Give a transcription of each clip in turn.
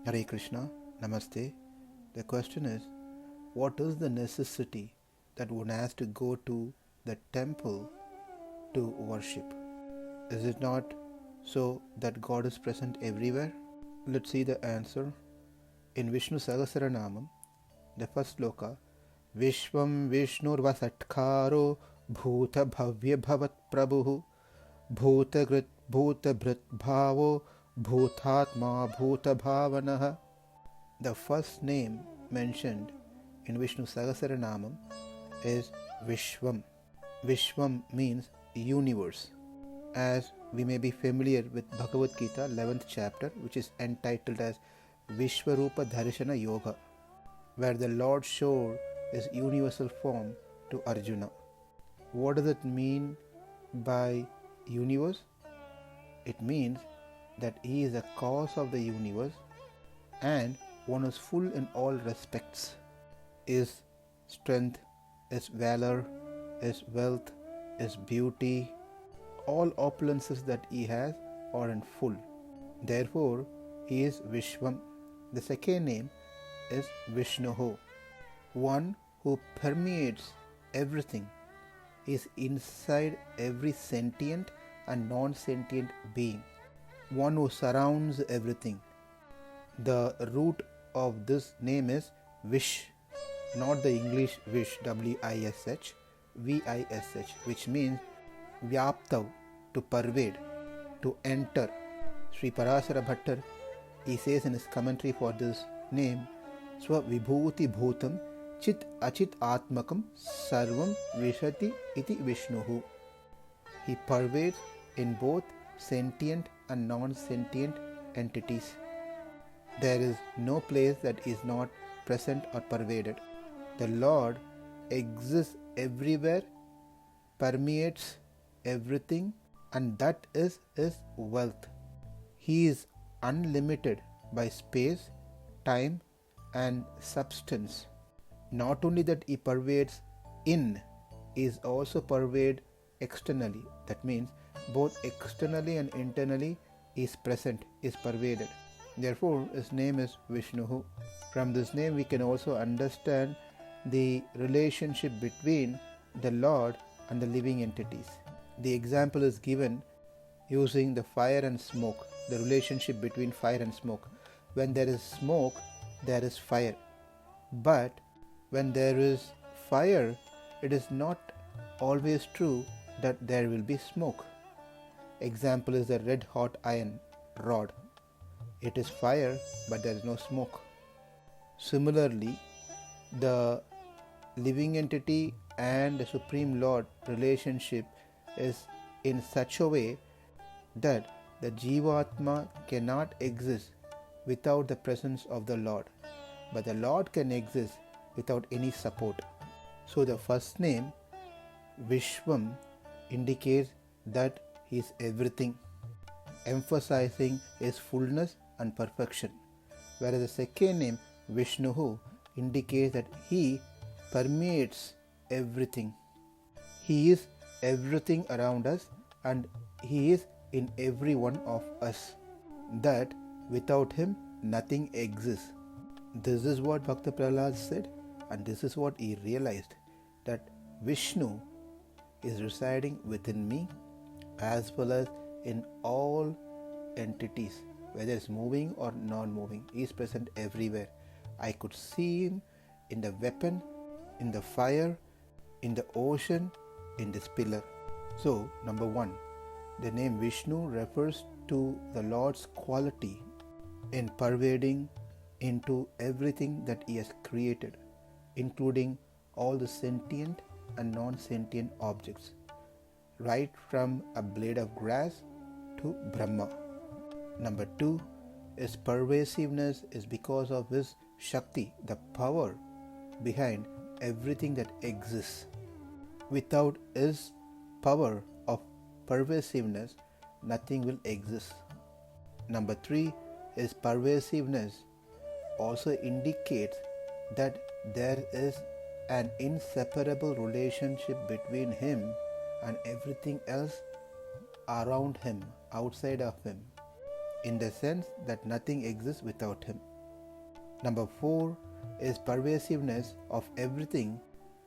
Hare Krishna, Namaste. The question is, what is the necessity that one has to go to the temple to worship? Is it not so that God is present everywhere? Let's see the answer. In Vishnu Sahasranamam, the first sloka, Vishwam Vishnurvasatkaro Bhuta Bhavya Bhavat Prabhu Bhuta Grit Bhuta Bhrit Bhavo Bhutatma Bhuta Bhavanaha. The first name mentioned in Vishnu Sahasranamam is Vishwam. Vishwam means universe. As we may be familiar with Bhagavad Gita 11th chapter, which is entitled as Vishwarupa Dharshana Yoga, where the Lord showed his universal form to Arjuna. What does it mean by universe? It means that he is the cause of the universe and one is full in all respects. His strength, his valor, his wealth, his beauty, all opulences that he has are in full. Therefore, he is Vishwam. The second name is Vishnuhu, one who permeates everything. He is inside every sentient and non-sentient being, one who surrounds everything. The root of this name is Vish, not the English wish, W-I-S-H, V-I-S-H, which means Vyaptav, to pervade, to enter. Sri Parasara Bhattar, he says in his commentary for this name, Swa Vibhuti Bhutam Chit Achit Atmakam Sarvam Vishati iti Vishnuhu. He pervades in both sentient and non-sentient entities. There is no place that is not present or pervaded. The Lord exists everywhere, permeates everything, and that is his wealth. He is unlimited by space, time, and substance. Not only that he pervades in, he is also pervaded externally. That means both externally and internally he is present, is pervaded. Therefore, his name is Vishnuhu. From this name we can also understand the relationship between the Lord and the living entities. The example is given using the fire and smoke, the relationship between fire and smoke. When there is smoke, there is fire. But when there is fire, it is not always true that there will be smoke. Example is the red hot iron rod. It is fire, but there is no smoke. Similarly, the living entity and the Supreme Lord relationship is in such a way that the Jivatma cannot exist without the presence of the Lord, but the Lord can exist without any support. So the first name, Vishwam, indicates that he is everything, emphasizing his fullness and perfection, whereas the second name, Vishnuhu, indicates that he permeates everything. He is everything around us and he is in every one of us, that without him nothing exists. This is what Bhakta Prahlad said, and this is what he realized, that Vishnu is residing within me as well as in all entities, whether it's moving or non-moving. He is present everywhere. I could see him in the weapon, in the fire, in the ocean, in this pillar. So, number one, the name Vishnu refers to the Lord's quality in pervading into everything that he has created, including all the sentient and non-sentient objects, right from a blade of grass to Brahma. Number two, his pervasiveness is because of his Shakti, the power behind everything that exists. Without his power of pervasiveness, nothing will exist. Number three, his pervasiveness also indicates that there is an inseparable relationship between him and everything else around him, outside of him, in the sense that nothing exists without him. Number 4 is pervasiveness of everything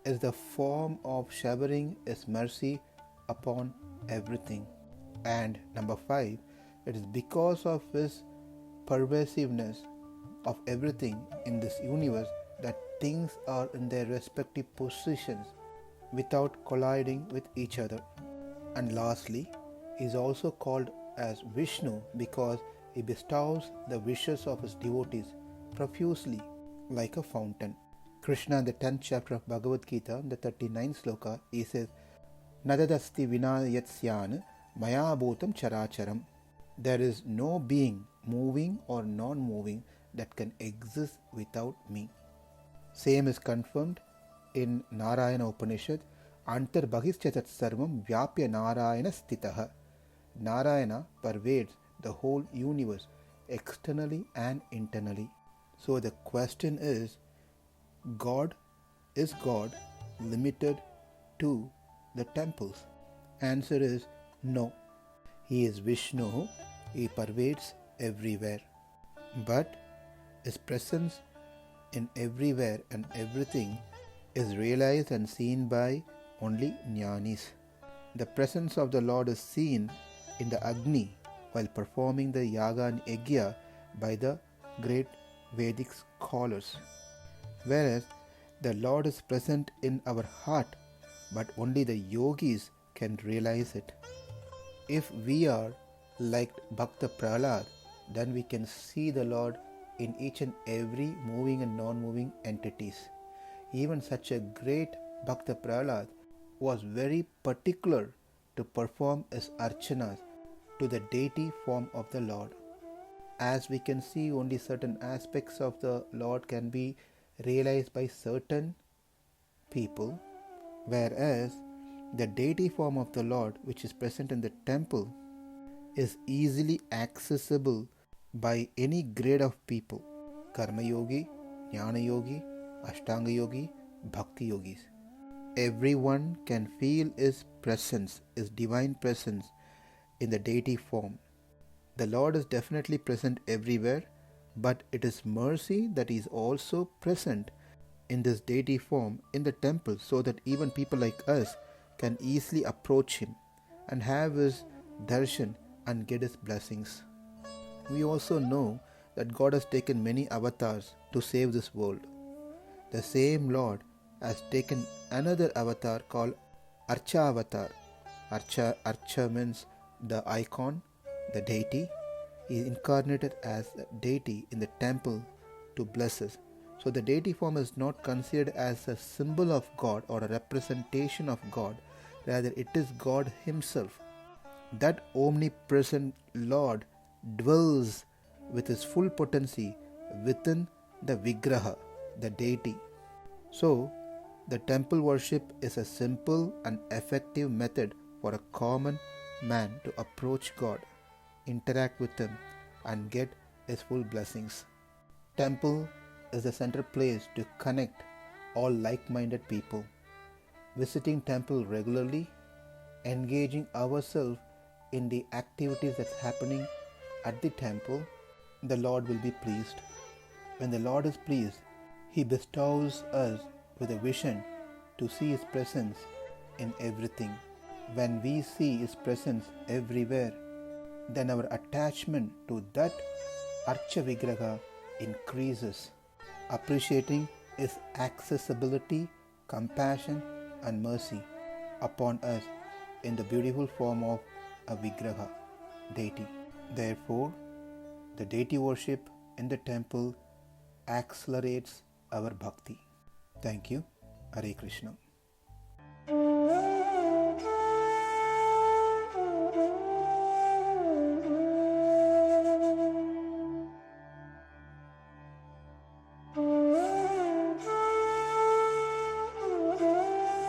is the form of showering His mercy upon everything. And number 5, it is because of His pervasiveness of everything in this universe that things are in their respective positions without colliding with each other. And lastly, he is also called as Vishnu because he bestows the wishes of his devotees profusely like a fountain. Krishna in the 10th chapter of Bhagavad Gita, the 39th sloka, he says, Nadadasti vinayatsyan maya bhutam characharam. There is no being, moving or non-moving, that can exist without me. Same is confirmed in Narayana Upanishad, Antar Bhagischat Sarvam Vyapya Narayana Stitaha. Narayana pervades the whole universe externally and internally. So the question is God limited to the temples? Answer is no. He is Vishnu, he pervades everywhere. But his presence in everywhere and everything is realized and seen by only jnanis. The presence of the Lord is seen in the Agni while performing the Yaga and Yajna by the great Vedic scholars. Whereas the Lord is present in our heart, but only the yogis can realize it. If we are like Bhakta Prahlad, then we can see the Lord in each and every moving and non-moving entities. Even such a great Bhakta Prahlad was very particular to perform his archanas to the deity form of the Lord. As we can see, only certain aspects of the Lord can be realized by certain people, whereas the deity form of the Lord, which is present in the temple, is easily accessible by any grade of people: Karma Yogi, Jnana Yogi, Ashtanga Yogi, Bhakti Yogis. Everyone can feel His presence, His divine presence in the deity form. The Lord is definitely present everywhere, but it is mercy that He is also present in this deity form in the temple, so that even people like us can easily approach Him and have His darshan and get His blessings. We also know that God has taken many avatars to save this world. The same Lord has taken another avatar called Archa avatar. Archa means the icon, the deity. He is incarnated as a deity in the temple to bless us. So the deity form is not considered as a symbol of God or a representation of God. Rather, it is God Himself. That omnipresent Lord dwells with His full potency within the Vigraha, the deity. So, the temple worship is a simple and effective method for a common man to approach God, interact with Him, and get His full blessings. Temple is the center place to connect all like-minded people. Visiting temple regularly, engaging ourselves in the activities that's happening at the temple, the Lord will be pleased. When the Lord is pleased, He bestows us with a vision to see His presence in everything. When we see His presence everywhere, then our attachment to that Archa Vigraha increases, appreciating His accessibility, compassion and mercy upon us in the beautiful form of a Vigraha, deity. Therefore, the deity worship in the temple accelerates our bhakti. Thank you. Hare Krishna.